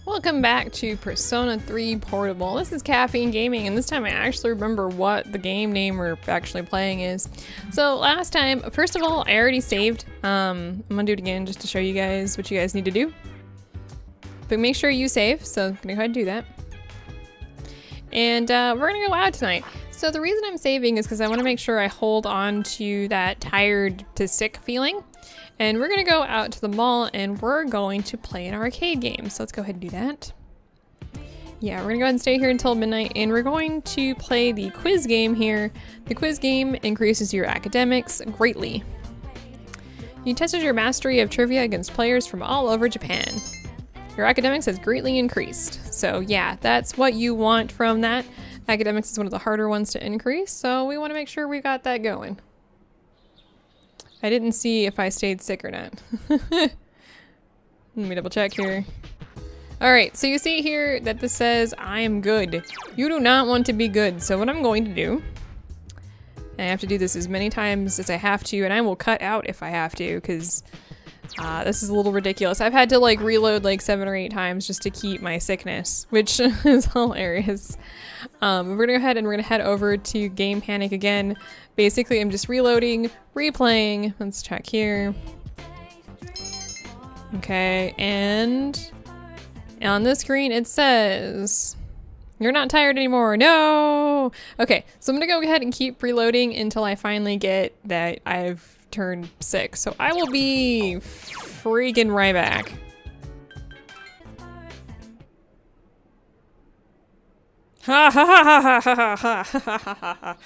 Welcome back to Persona 3 Portable. This is KaffeineGaming, and this time I actually remember what the game name we're actually playing is. So last time, first of all, I already saved. I'm gonna do it again just to show you guys what you guys need to do. But make sure you save, so I'm gonna go ahead and do that. And we're gonna go out tonight. So the reason I'm saving is because I want to make sure I hold on to that tired to sick feeling. And we're gonna go out to the mall and we're going to play an arcade game. So let's go ahead and do that. Yeah, we're gonna go ahead and stay here until midnight and we're going to play the quiz game here. The quiz game increases your academics greatly. You tested your mastery of trivia against players from all over Japan. Your academics has greatly increased. So yeah, that's what you want from that. Academics is one of the harder ones to increase, so we want to make sure we got that going. I didn't see if I stayed sick or not. Let me double check here. Alright, so you see here that this says, I am good. You do not want to be good, so what I'm going to do, I have to do this as many times as I have to, and I will cut out if I have to, because this is a little ridiculous. I've had to like reload like 7 or 8 times just to keep my sickness, which is hilarious. We're gonna go ahead and we're gonna head over to Game Panic again. Basically, I'm just reloading, replaying. Let's check here. Okay, and on the screen it says, you're not tired anymore, no! Okay, so I'm gonna go ahead and keep reloading until I finally get that I've turned sick. So I will be freaking right back. Ha ha ha ha ha ha ha ha ha ha.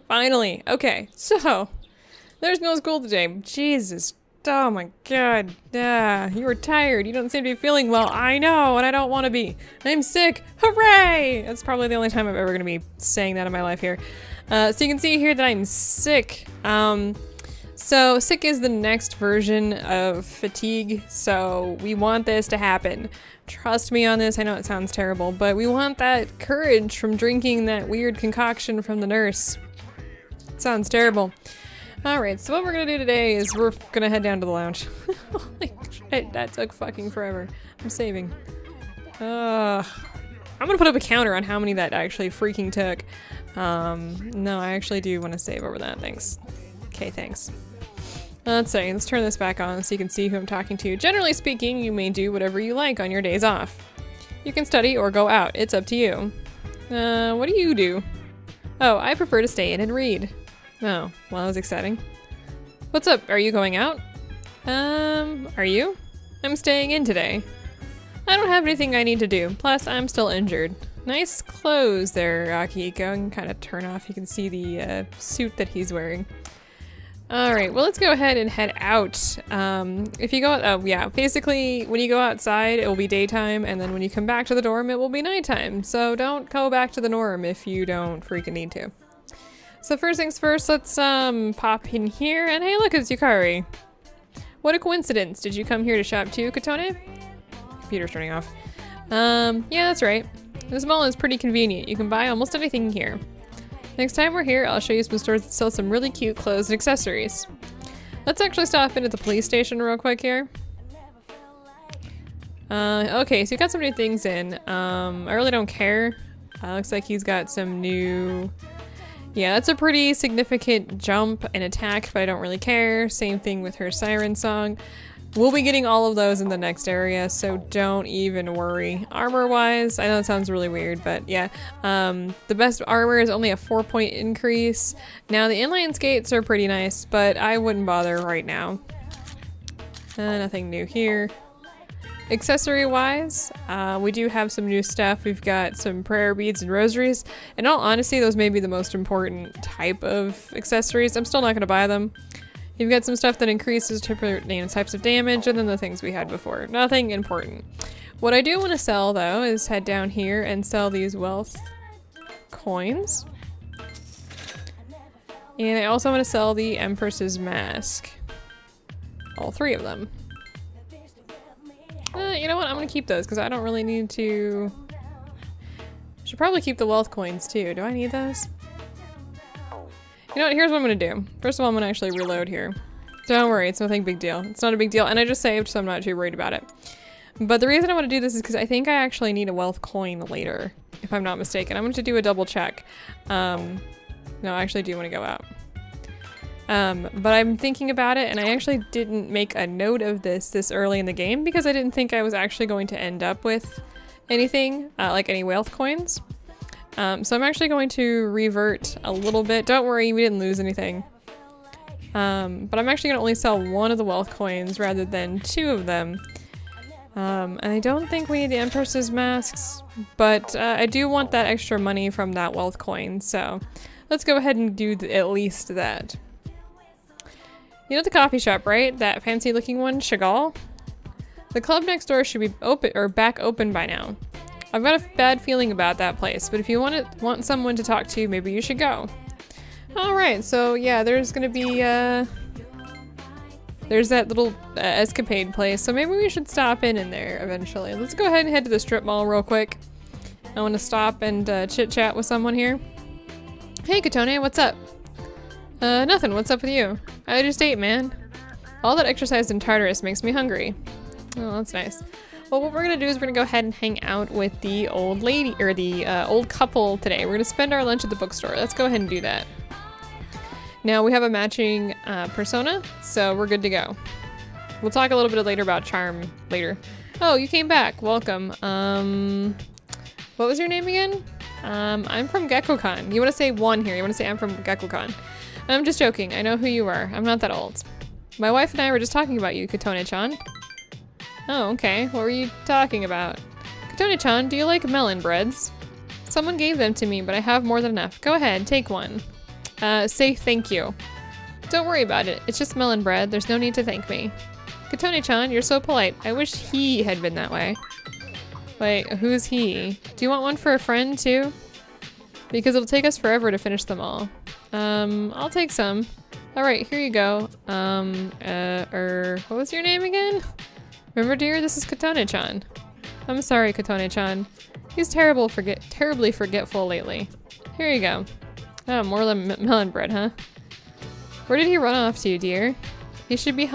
Finally. Okay, so there's no school today. Jesus. Oh my god. You were tired. You don't seem to be feeling well. I know, and I don't want to be. I'm sick. Hooray! That's probably the only time I'm ever going to be saying that in my life here. So you can see here that I'm sick. So sick is the next version of fatigue, so we want this to happen. Trust me on this, I know it sounds terrible, but we want that courage from drinking that weird concoction from the nurse. It sounds terrible. Alright, so what we're gonna do today is we're gonna head down to the lounge. Holy shit, that took fucking forever. I'm saving. I'm gonna put up a counter on how many that actually freaking took. No, I actually do want to save over that, thanks. Okay, thanks. Let's see, let's turn this back on so you can see who I'm talking to. Generally speaking, you may do whatever you like on your days off. You can study or go out, it's up to you. What do you do? Oh, I prefer to stay in and read. Oh, well, that was exciting. What's up, are you going out? Are you? I'm staying in today. I don't have anything I need to do, plus I'm still injured. Nice clothes there, Akihiko. I can kind of turn off, you can see the suit that he's wearing. Alright, well let's go ahead and head out. If you go, oh yeah, basically when you go outside it will be daytime, and then when you come back to the dorm it will be nighttime. So don't go back to the dorm if you don't freaking need to. So first things first, let's pop in here, and hey look, it's Yukari. What a coincidence. Did you come here to shop too, Katone? Computer's turning off. Yeah, that's right. This mall is pretty convenient. You can buy almost anything here. Next time we're here, I'll show you some stores that sell some really cute clothes and accessories. Let's actually stop in at the police station real quick here. Okay, so you got some new things in. I really don't care. Looks like he's got some new... Yeah, that's a pretty significant jump and attack, but I don't really care. Same thing with her siren song. We'll be getting all of those in the next area, so don't even worry. Armor-wise, I know it sounds really weird, but yeah. The best armor is only a 4-point increase. Now, the inline skates are pretty nice, but I wouldn't bother right now. Nothing new here. Accessory-wise, we do have some new stuff. We've got some prayer beads and rosaries. In all honesty, those may be the most important type of accessories. I'm still not going to buy them. You've got some stuff that increases different types of damage, and then the things we had before. Nothing important. What I do want to sell, though, is head down here and sell these wealth coins. And I also want to sell the Empress's Mask. All 3 of them. You know what? I'm going to keep those, because I don't really need to... Should probably keep the wealth coins, too. Do I need those? You know what, here's what I'm gonna do. First of all, I'm gonna actually reload here. Don't worry, it's nothing big deal. It's not a big deal, and I just saved, so I'm not too worried about it. But the reason I want to do this is because I think I actually need a wealth coin later, if I'm not mistaken. I'm going to do a double check. No, I actually do want to go out. But I'm thinking about it, and I actually didn't make a note of this early in the game because I didn't think I was actually going to end up with anything, like any wealth coins. So I'm actually going to revert a little bit. Don't worry, we didn't lose anything. But I'm actually going to only sell one of the wealth coins rather than 2 of them. And I don't think we need the Empress's masks, but I do want that extra money from that wealth coin, so let's go ahead and do at least that. You know the coffee shop, right? That fancy looking one, Chagall? The club next door should be open or back open by now. I've got a bad feeling about that place, but if you want someone to talk to, maybe you should go. Alright, so yeah, there's gonna be, there's that little escapade place, so maybe we should stop in there eventually. Let's go ahead and head to the strip mall real quick. I want to stop and chit-chat with someone here. Hey, Katone, what's up? Nothing. What's up with you? I just ate, man. All that exercise in Tartarus makes me hungry. Oh, that's nice. Well, what we're gonna do is we're gonna go ahead and hang out with the old lady, or the old couple today. We're gonna spend our lunch at the bookstore. Let's go ahead and do that. Now we have a matching persona, so we're good to go. We'll talk a little bit later about charm later. Oh, you came back. Welcome. What was your name again? I'm from Gekkoukan. You want to say 1 here. You want to say I'm from Gekkoukan. I'm just joking. I know who you are. I'm not that old. My wife and I were just talking about you, Katone-chan. Oh, okay. What were you talking about? Katone-chan, do you like melon breads? Someone gave them to me, but I have more than enough. Go ahead, take one. Say thank you. Don't worry about it. It's just melon bread. There's no need to thank me. Katone-chan, you're so polite. I wish he had been that way. Wait, who's he? Do you want one for a friend too? Because it'll take us forever to finish them all. I'll take some. Alright, here you go. What was your name again? Remember, dear, this is Katone-chan. I'm sorry, Katone-chan. He's terribly forgetful lately. Here you go. Oh, more melon bread, huh? Where did he run off to, dear? He should be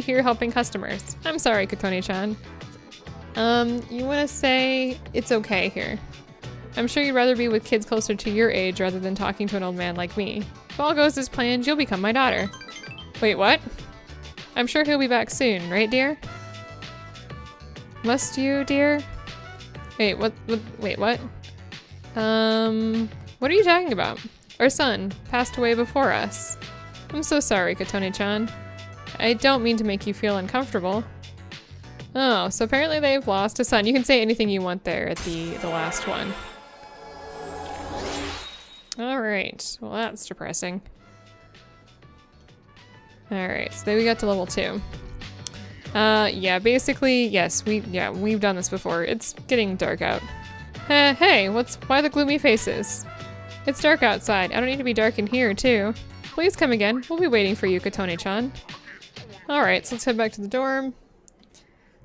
here helping customers. I'm sorry, Katone-chan. You want to say it's okay here. I'm sure you'd rather be with kids closer to your age rather than talking to an old man like me. If all goes as planned, you'll become my daughter. Wait, what? I'm sure he'll be back soon, right, dear? Must you, dear? Wait, what? Wait, what? What are you talking about? Our son passed away before us. I'm so sorry, Katone-chan. I don't mean to make you feel uncomfortable. Oh, so apparently they've lost a son. You can say anything you want there at the last one. Alright, well that's depressing. Alright, so then we got to level 2. Yeah, basically, yes, we've done this before. It's getting dark out. Hey, why the gloomy faces? It's dark outside. I don't need to be dark in here, too. Please come again. We'll be waiting for you, Katone-chan. Alright, so let's head back to the dorm.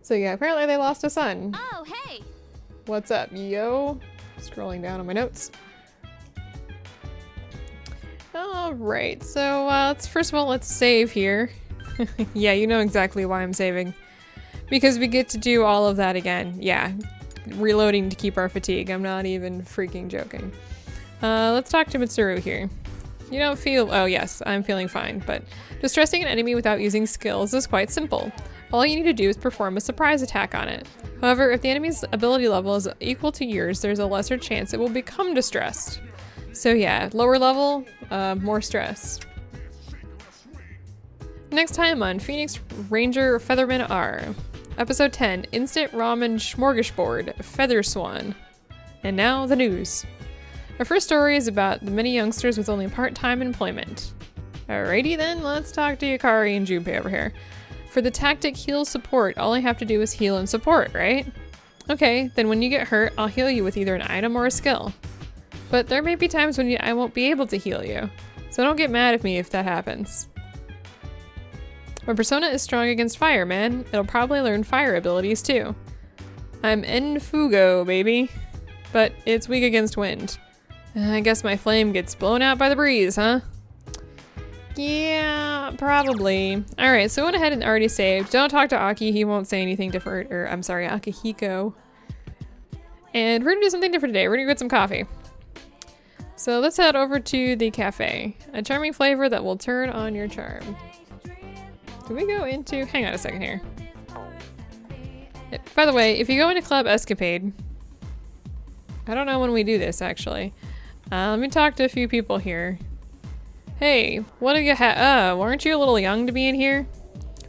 So yeah, apparently they lost a son. Oh, hey! What's up, yo? Scrolling down on my notes. Alright, so first of all, let's save here. Yeah, you know exactly why I'm saving. Because we get to do all of that again. Yeah, reloading to keep our fatigue. I'm not even freaking joking. Let's talk to Mitsuru here. You don't feel- oh yes, I'm feeling fine, but distressing an enemy without using skills is quite simple. All you need to do is perform a surprise attack on it. However, if the enemy's ability level is equal to yours, there's a lesser chance it will become distressed. So yeah, lower level, more stress. Next time on Phoenix Ranger Featherman R. Episode 10, Instant Ramen Smorgasbord, Feather Swan. And now, the news. Our first story is about the many youngsters with only part-time employment. Alrighty then, let's talk to Yukari and Junpei over here. For the tactic heal support, all I have to do is heal and support, right? Okay, then when you get hurt, I'll heal you with either an item or a skill. But there may be times when I won't be able to heal you, so don't get mad at me if that happens. My persona is strong against fire, man. It'll probably learn fire abilities too. I'm Enfugo, baby. But it's weak against wind. I guess my flame gets blown out by the breeze, huh? Yeah, Probably. Alright, so I went ahead and already saved. Don't talk to Aki, he won't say anything different, or I'm sorry, Akihiko. And we're gonna do something different today. We're gonna get some coffee. So let's head over to the cafe. A charming flavor that will turn on your charm. Do we go into, hang on a second here. By the way, if you go into Club Escapade, I don't know when we do this actually. Let me talk to a few people here. Hey, what do you aren't you a little young to be in here?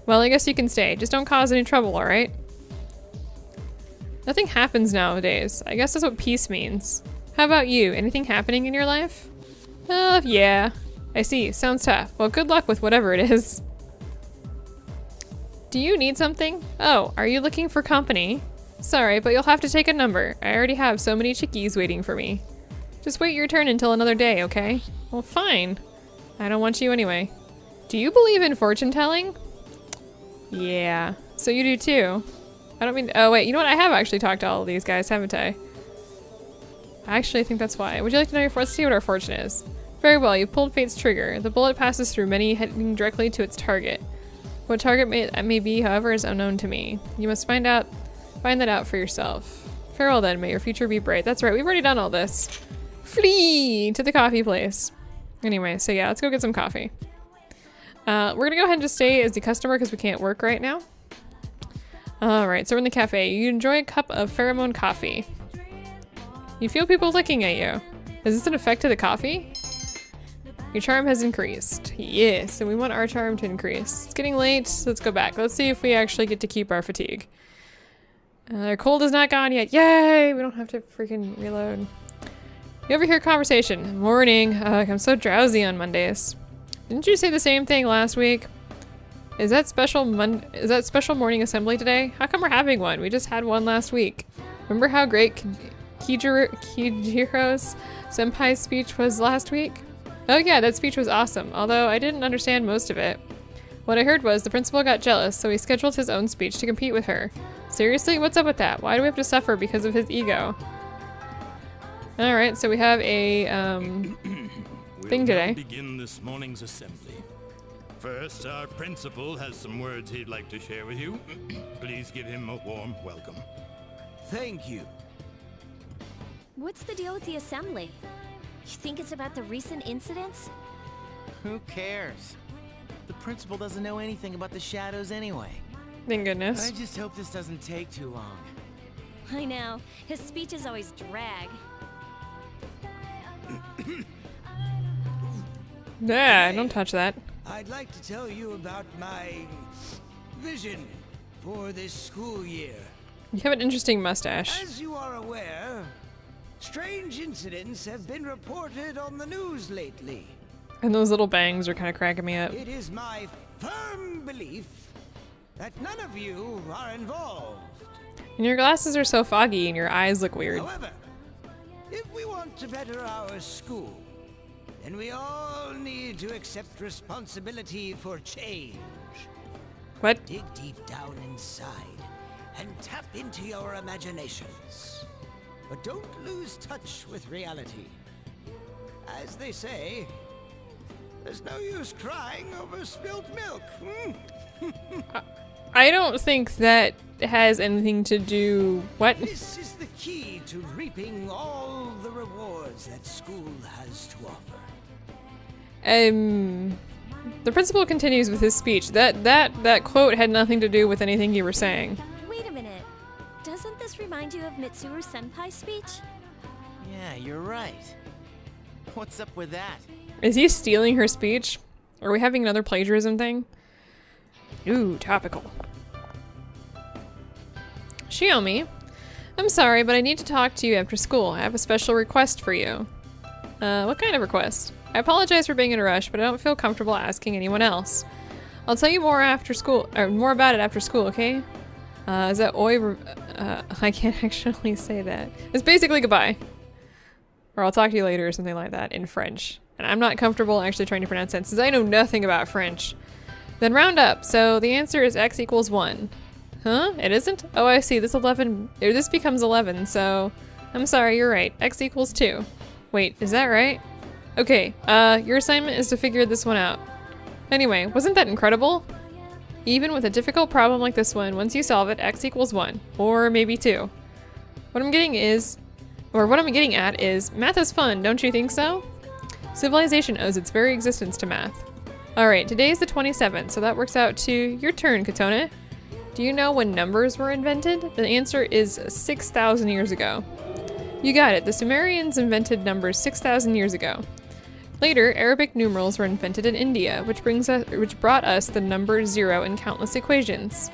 Well, I guess you can stay. Just don't cause any trouble, alright? Nothing happens nowadays. I guess that's what peace means. How about you? Anything happening in your life? Yeah. I see. Sounds tough. Well, good luck with whatever it is. Do you need something? Oh, are you looking for company? Sorry, but you'll have to take a number. I already have so many chickies waiting for me. Just wait your turn until another day, okay? Well, fine. I don't want you anyway. Do you believe in fortune telling? Yeah. So you do too. I don't mean- oh wait, you know what? I have actually talked to all of these guys, haven't I? I actually think that's why. Would you like to know your- let's see what our fortune is. Very well, you pulled fate's trigger. The bullet passes through many, heading directly to its target. What target may be, however, is unknown to me. You must find that out for yourself. Farewell then, may your future be bright. That's right, we've already done all this. Flee to the coffee place. Anyway, so yeah, let's go get some coffee. We're gonna go ahead and just stay as the customer because we can't work right now. Alright, so we're in the cafe. You enjoy a cup of pheromone coffee. You feel people looking at you. Is this an effect to the coffee? Your charm has increased. Yes, and we want our charm to increase. It's getting late, so let's go back. Let's see if we actually get to keep our fatigue. Our cold is not gone yet. Yay! We don't have to freaking reload. You overhear conversation. Morning. I'm so drowsy on Mondays. Didn't you say the same thing last week? Is that special morning assembly today? How come we're having one? We just had one last week. Remember how great Kijiro's senpai's speech was last week? Oh yeah, that speech was awesome, although I didn't understand most of it. What I heard was the principal got jealous, so he scheduled his own speech to compete with her. Seriously? What's up with that? Why do we have to suffer because of his ego? Alright, so we have a thing today. We'll begin this morning's assembly. First, our principal has some words he'd like to share with you. Please give him a warm welcome. Thank you. What's the deal with the assembly? You think it's about the recent incidents? Who cares? The principal doesn't know anything about the shadows anyway. Thank goodness. I just hope this doesn't take too long. I know. His speeches always drag. Yeah, don't touch that. I'd like to tell you about my vision for this school year. You have an interesting mustache. As you are aware, strange incidents have been reported on the news lately. And those little bangs are kind of cracking me up. It is my firm belief that none of you are involved. And your glasses are so foggy and your eyes look weird. However, if we want to better our school, then we all need to accept responsibility for change. What? Dig deep down inside and tap into your imaginations. But don't lose touch with reality. As they say, there's no use crying over spilt milk. I don't think that has anything to do... What? This is the key to reaping all the rewards that school has to offer. The principal continues with his speech. That quote had nothing to do with anything you were saying. Wait a minute. Doesn't this remind you of Mitsuru Senpai's speech? Yeah, you're right. What's up with that? Is he stealing her speech? Are we having another plagiarism thing? Ooh, topical. Shiomi, I'm sorry, but I need to talk to you after school. I have a special request for you. What kind of request? I apologize for being in a rush, but I don't feel comfortable asking anyone else. I'll tell you more after school, or more about it after school, okay? Is that oi? I can't actually say that. It's basically goodbye. Or I'll talk to you later or something like that in French. And I'm not comfortable actually trying to pronounce that since I know nothing about French. Then round up. So the answer is x equals 1. Huh? It isn't? Oh, I see. This becomes 11, so I'm sorry, you're right. X equals 2. Wait, is that right? Okay, your assignment is to figure this one out. Anyway, wasn't that incredible? Even with a difficult problem like this one, once you solve it, x equals 1. Or maybe 2. What I'm getting at is, math is fun, don't you think so? Civilization owes its very existence to math. Alright, today is the 27th, so that works out to your turn, Katone. Do you know when numbers were invented? The answer is 6,000 years ago. You got it, the Sumerians invented numbers 6,000 years ago. Later, Arabic numerals were invented in India, which brought us the number 0 in countless equations.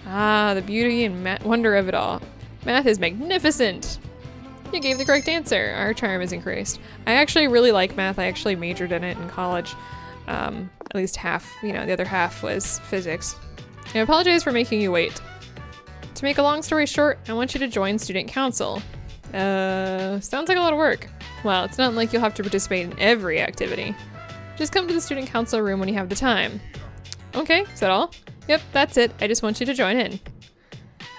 Ah, the beauty and wonder of it all. Math is magnificent! You gave the correct answer. Our charm is increased. I actually really like math. I actually majored in it in college. At least half, the other half was physics. I apologize for making you wait. To make a long story short, I want you to join student council. Sounds like a lot of work. Well, it's not like you'll have to participate in every activity. Just come to the student council room when you have the time. Okay, is that all? Yep, that's it. I just want you to join in.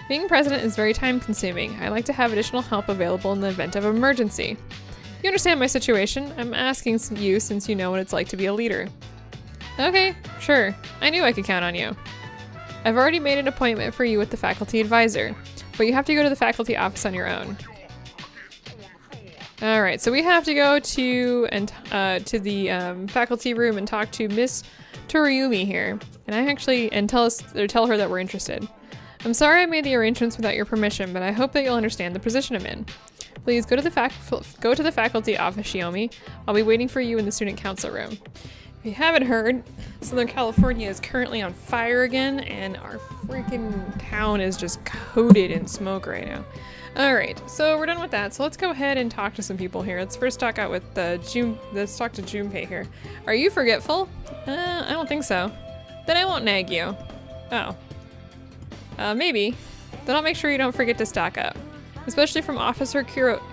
Being president is very time consuming. I like to have additional help available in the event of emergency. You understand my situation? I'm asking you since you know what it's like to be a leader. Okay, sure. I knew I could count on you. I've already made an appointment for you with the faculty advisor, but you have to go to the faculty office on your own. Alright, so we have to go to the faculty room and talk to Miss Toriumi here. And tell her that we're interested. I'm sorry I made the arrangements without your permission, but I hope that you'll understand the position I'm in. Please go to the faculty office, Shiomi. I'll be waiting for you in the student council room. If you haven't heard, Southern California is currently on fire again, and our freaking town is just coated in smoke right now. Alright, so we're done with that, so let's go ahead and talk to some people here. Let's first talk out with let's talk to Junpei here. Are you forgetful? I don't think so. Then I won't nag you. Oh. Maybe. Then I'll make sure you don't forget to stock up. Especially from Officer Kurosawa.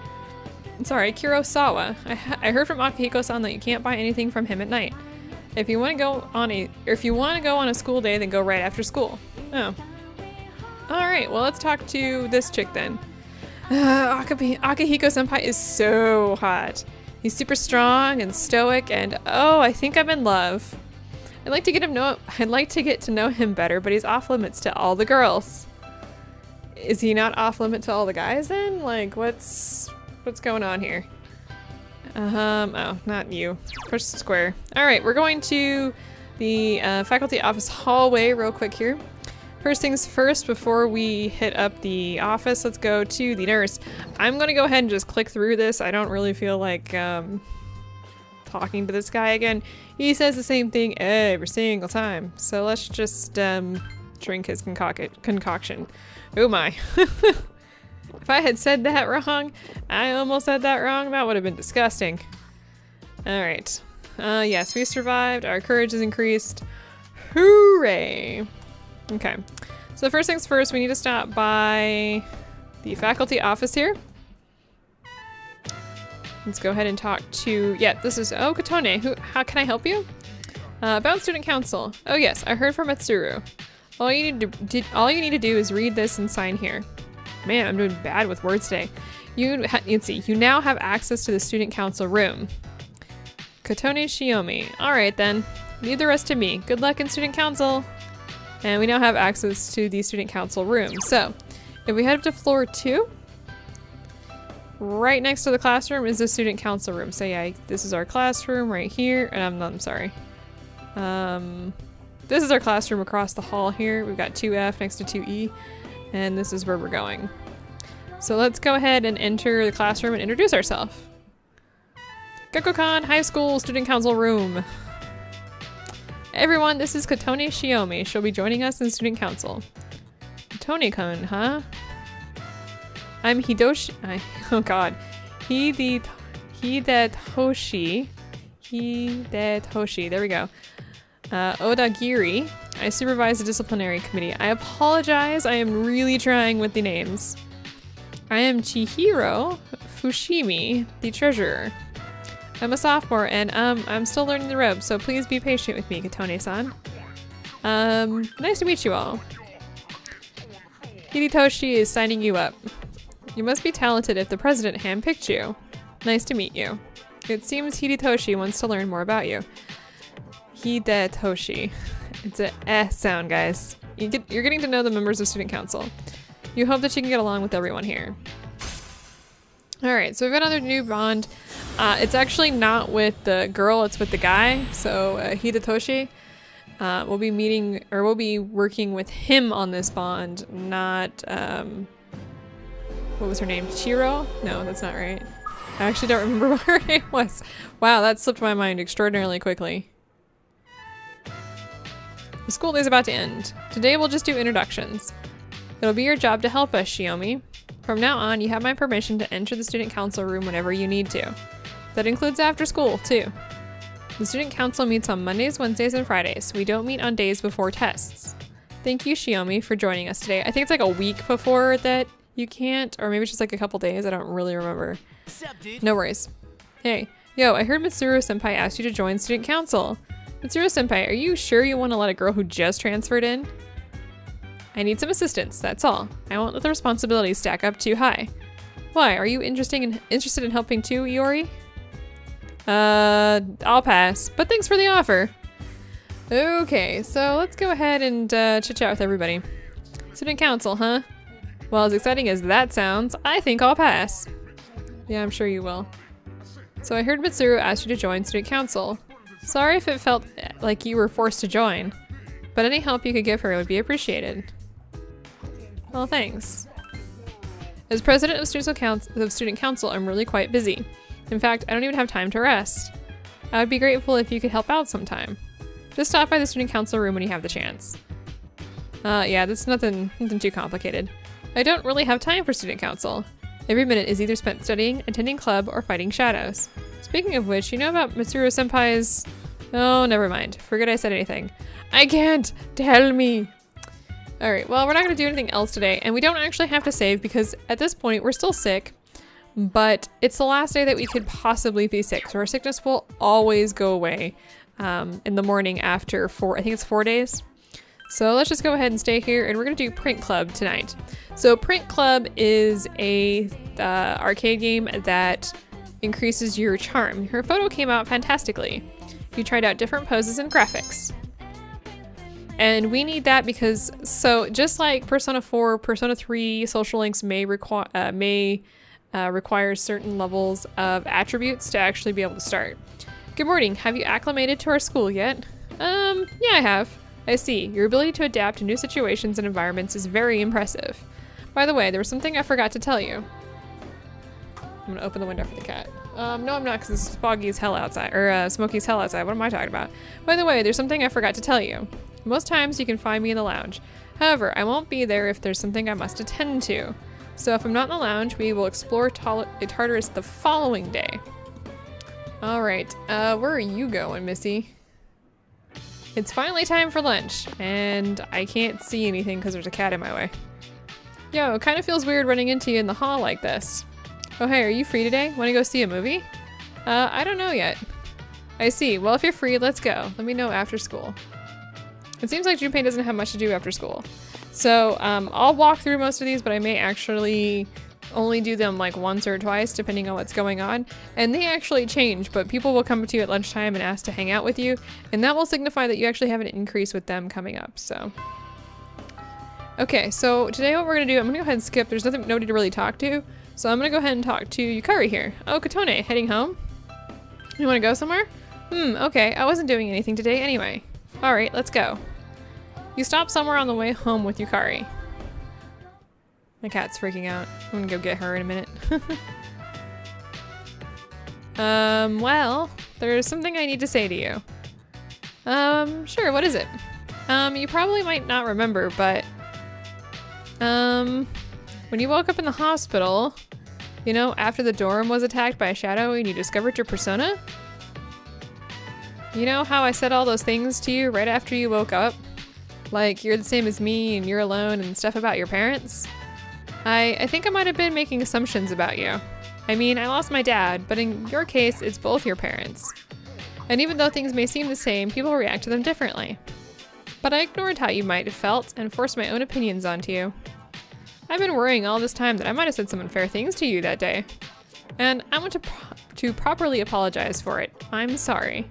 I heard from Akihiko-san that you can't buy anything from him at night. If you want to go on a school day, then go right after school. Oh. Alright, well let's talk to this chick then. Akihiko-senpai is so hot. He's super strong and stoic and oh, I think I'm in love. I'd like to get to know him better, but he's off limits to all the girls. Is he not off limit to all the guys then? Like, what's going on here? Oh, not you. Push square. Alright, we're going to the faculty office hallway real quick here. First things first, before we hit up the office, let's go to the nurse. I'm gonna go ahead and just click through this. I don't really feel like, talking to this guy again. He says the same thing every single time. So let's just drink his concoction. Oh my. If I had said that wrong, I almost said that wrong. That would have been disgusting. Alright. Yes, we survived. Our courage is increased. Hooray! Okay. So first things first, we need to stop by the faculty office here. Let's go ahead and talk to, this is, Katone, how can I help you? About student council. Oh yes, I heard from Mitsuru. All you need to do is read this and sign here. Man, I'm doing bad with words today. You now have access to the student council room. Katone Shiomi. Alright then, leave the rest to me. Good luck in student council. And we now have access to the student council room. So, if we head up to floor 2, right next to the classroom is the student council room. So yeah, this is our classroom right here. And I'm sorry. This is our classroom across the hall here. We've got 2F next to 2E. And this is where we're going. So let's go ahead and enter the classroom and introduce ourselves. Gekkokan High School Student Council Room. Everyone, this is Katone Shiomi. She'll be joining us in student council. Katone-kun, huh? I'm Hidoshi. Oh god. Hidetoshi. There we go. Odagiri. I supervise the disciplinary committee. I apologize. I am really trying with the names. I am Chihiro Fushimi, the treasurer. I'm a sophomore and I'm still learning the ropes, so please be patient with me, Katone-san. Nice to meet you all. Hidetoshi is signing you up. You must be talented if the president handpicked you. Nice to meet you. It seems Hidetoshi wants to learn more about you. Hidetoshi. It's a eh sound, guys. You're getting to know the members of student council. You hope that you can get along with everyone here. Alright, so we've got another new bond. It's actually not with the girl, it's with the guy. So Hidetoshi, we'll be meeting, or we'll be working with him on this bond, not, what was her name? Chiro? No, that's not right. I actually don't remember what her name was. Wow, that slipped my mind extraordinarily quickly. The school day is about to end. Today we'll just do introductions. It'll be your job to help us, Shiomi. From now on, you have my permission to enter the student council room whenever you need to. That includes after school, too. The student council meets on Mondays, Wednesdays, and Fridays. We don't meet on days before tests. Thank you, Shiomi, for joining us today. I think it's like a week before that you can't, or maybe it's just like a couple days. I don't really remember. No worries. Hey, yo, I heard Mitsuru-senpai asked you to join student council. Mitsuru-senpai, are you sure you want to let a girl who just transferred in? I need some assistance, that's all. I won't let the responsibilities stack up too high. Why, are you interested in helping too, Iori? I'll pass, but thanks for the offer. Okay, so let's go ahead and chit-chat with everybody. Student council, huh? Well, as exciting as that sounds, I think I'll pass. Yeah, I'm sure you will. So I heard Mitsuru asked you to join student council. Sorry if it felt like you were forced to join, but any help you could give her would be appreciated. Well, thanks. As president of student council, I'm really quite busy. In fact, I don't even have time to rest. I would be grateful if you could help out sometime. Just stop by the student council room when you have the chance. Yeah, that's nothing too complicated. I don't really have time for student council. Every minute is either spent studying, attending club, or fighting shadows. Speaking of which, you know about Mitsuru-senpai's... Oh, never mind. Forget I said anything. I can't! Tell me! Alright, well, we're not going to do anything else today, and we don't actually have to save because at this point we're still sick, but it's the last day that we could possibly be sick, so our sickness will always go away in the morning after I think it's 4 days. So let's just go ahead and stay here, and we're going to do Print Club tonight. So Print Club is a arcade game that increases your charm. Her photo came out fantastically. You tried out different poses and graphics. And we need that because, so just like Persona 4, Persona 3 social links may require certain levels of attributes to actually be able to start. Good morning, have you acclimated to our school yet? Yeah, I have. I see. Your ability to adapt to new situations and environments is very impressive. By the way, there was something I forgot to tell you. I'm gonna open the window for the cat. No, I'm not, because it's foggy as hell outside, or smoky as hell outside. What am I talking about? By the way, there's something I forgot to tell you. Most times you can find me in the lounge. However, I won't be there if there's something I must attend to. So if I'm not in the lounge, we will explore Tartarus the following day. Alright, where are you going, Missy? It's finally time for lunch, and I can't see anything because there's a cat in my way. Yo, it kind of feels weird running into you in the hall like this. Oh hey, are you free today? Want to go see a movie? I don't know yet. I see. Well, if you're free, let's go. Let me know after school. It seems like Junpei doesn't have much to do after school. So, I'll walk through most of these, but I may actually only do them like once or twice, depending on what's going on. And they actually change, but people will come to you at lunchtime and ask to hang out with you, and that will signify that you actually have an increase with them coming up, so. Okay, so today what we're gonna do, I'm gonna go ahead and skip. There's nobody to really talk to, so I'm gonna go ahead and talk to Yukari here. Oh, Katone, heading home? You wanna go somewhere? Okay, I wasn't doing anything today anyway. Alright, let's go. You stop somewhere on the way home with Yukari. My cat's freaking out. I'm gonna go get her in a minute. Well, there's something I need to say to you. Sure, what is it? You probably might not remember, but, when you woke up in the hospital, you know, after the dorm was attacked by a shadow and you discovered your persona? You know how I said all those things to you right after you woke up? Like, you're the same as me and you're alone and stuff about your parents? I think I might have been making assumptions about you. I mean, I lost my dad, but in your case, it's both your parents. And even though things may seem the same, people react to them differently. But I ignored how you might have felt and forced my own opinions onto you. I've been worrying all this time that I might have said some unfair things to you that day. And I want to properly apologize for it. I'm sorry.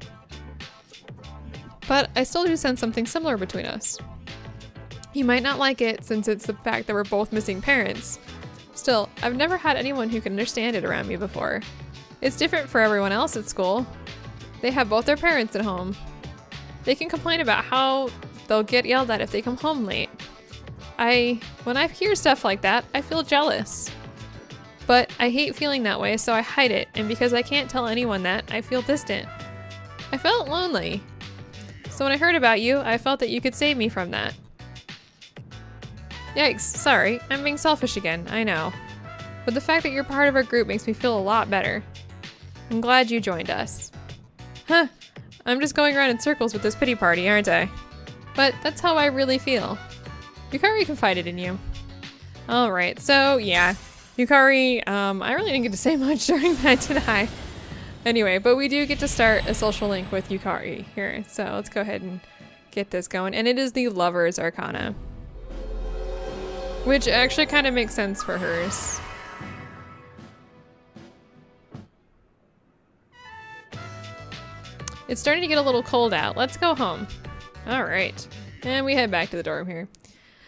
But I still do sense something similar between us. You might not like it since it's the fact that we're both missing parents. Still, I've never had anyone who can understand it around me before. It's different for everyone else at school. They have both their parents at home. They can complain about how they'll get yelled at if they come home late. When I hear stuff like that, I feel jealous. But I hate feeling that way, so I hide it, and because I can't tell anyone that, I feel distant. I felt lonely. So when I heard about you, I felt that you could save me from that. Yikes, sorry, I'm being selfish again, I know. But the fact that you're part of our group makes me feel a lot better. I'm glad you joined us. Huh, I'm just going around in circles with this pity party, aren't I? But that's how I really feel. Yukari confided in you. Alright, so yeah. Yukari, I really didn't get to say much during that, did I? Anyway, but we do get to start a social link with Yukari here, so let's go ahead and get this going. And it is the Lover's Arcana, which actually kind of makes sense for hers. It's starting to get a little cold out. Let's go home. All right, and we head back to the dorm here.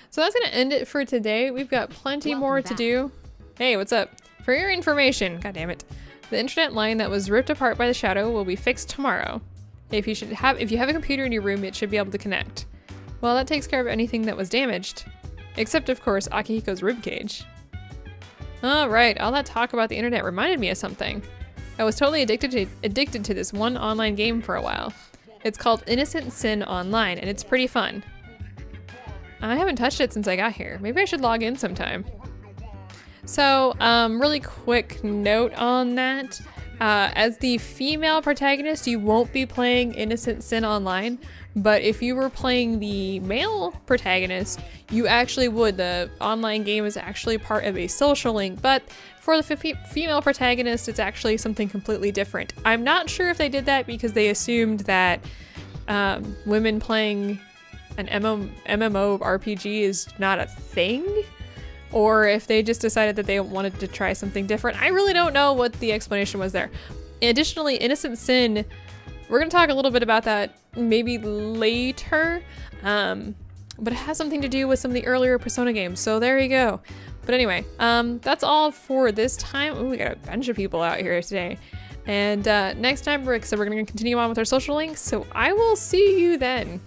So that's gonna end it for today. We've got plenty more to do. Hey, what's up? For your information, god damn it, the internet line that was ripped apart by the shadow will be fixed tomorrow. If you have a computer in your room, it should be able to connect. Well, that takes care of anything that was damaged, except of course Akihiko's ribcage. All right, all that talk about the internet reminded me of something. I was totally addicted to this one online game for a while. It's called Innocent Sin Online, and it's pretty fun. I haven't touched it since I got here. Maybe I should log in sometime. So, really quick note on that. As the female protagonist, you won't be playing Innocent Sin Online, but if you were playing the male protagonist, you actually would. The online game is actually part of a social link, but for the female protagonist, it's actually something completely different. I'm not sure if they did that because they assumed that women playing an MMO RPG is not a thing, or if they just decided that they wanted to try something different. I really don't know what the explanation was there. Additionally, Innocent Sin, we're going to talk a little bit about that maybe later, but it has something to do with some of the earlier Persona games, so there you go. But anyway, that's all for this time. Ooh, we got a bunch of people out here today. And next time, we're going to continue on with our social links, so I will see you then.